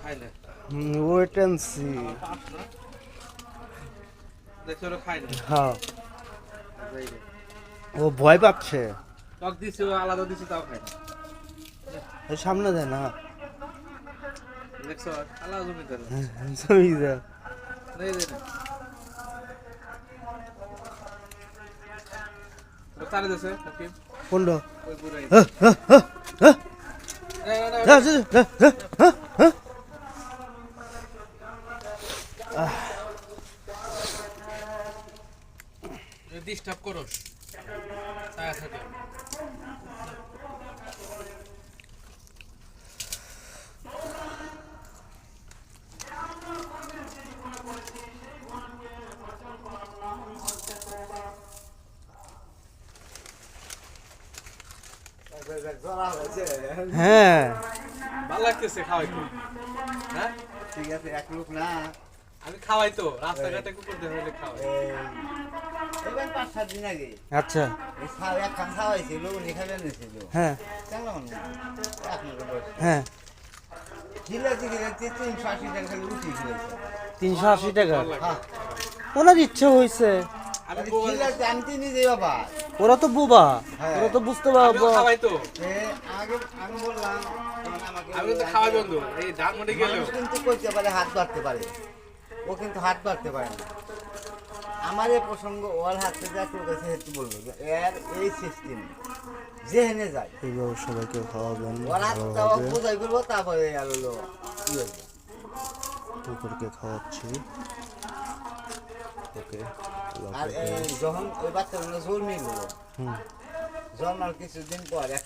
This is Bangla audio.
খাইলে ওয়েট অ্যান্ড সি। দেখছো ওরা খাই না। হ্যাঁ, ও ভয় পাচ্ছে। টক দিছি ও আলাদা দিছি তাও খাই না। এই সামনে দেয় না। দেখছো আলাদা জমিদার জমিদার নেই দে না ও তারে দেছে নাকি কোনটা? ওই পুরাই হ্যাঁ, হ্যাঁ, হ্যাঁ, হ্যাঁ, না হ্যাঁ, হ্যাঁ, হ্যাঁ, হ্যাঁ, হ্যাঁ। ডিস্টার্ব করস ছায়া থাকে হ্যাঁ, ভালো লাগতেছে খাওয়াই তো হ্যাঁ ঠিক আছে, এক লোক না, আমি খাওয়াই তো রাস্তাঘাটে কুকুর দেখে হলে খাওয়াই এবার 5-7 দিন আগে আচ্ছা, এই ছাও এক খান খাওয়াইছিল, উনি খাবে এনেছিল। হ্যাঁ, কেমন আপনার হ্যাঁ, জিলাপি জিলাপি 380 টাকা খালি উঠি খেয়েছে। 380 টাকা। হ্যাঁ, ওনার ইচ্ছে হয়েছে, আমি জিলাপি আনতে নিজে বাবা। ওরা তো বুবা, হ্যাঁ। ওরা তো বুঝতে আমিও পারবো। খাওয়াই তো আগে আমি বললাম তখন আমাকে আমি তো খাওয়াই বন্ধু এই ধানমন্ডি গেলেও মানুষ কিন্তু করতে পারে, হাত বাড়তে পারে, ও কিন্তু হাত বাড়তে পারে না। আমার এই প্রসঙ্গ ওর হাত থেকে এক লোক আছে হেতু বলবো যে এর এই সিস্টেম যেখানে যায় এইভাবে সবাইকে খাওয়াবেন ওর হাতটা ভালোভাবে। বোঝাই করবো, তারপরে আর হলো কি হবে। কুকুরকে খাওয়াচ্ছি। ওকে, আর যখন ওই বাচ্চাগুলো জন্মে গেলো, হুম। জন্মার কিছুদিন পর এক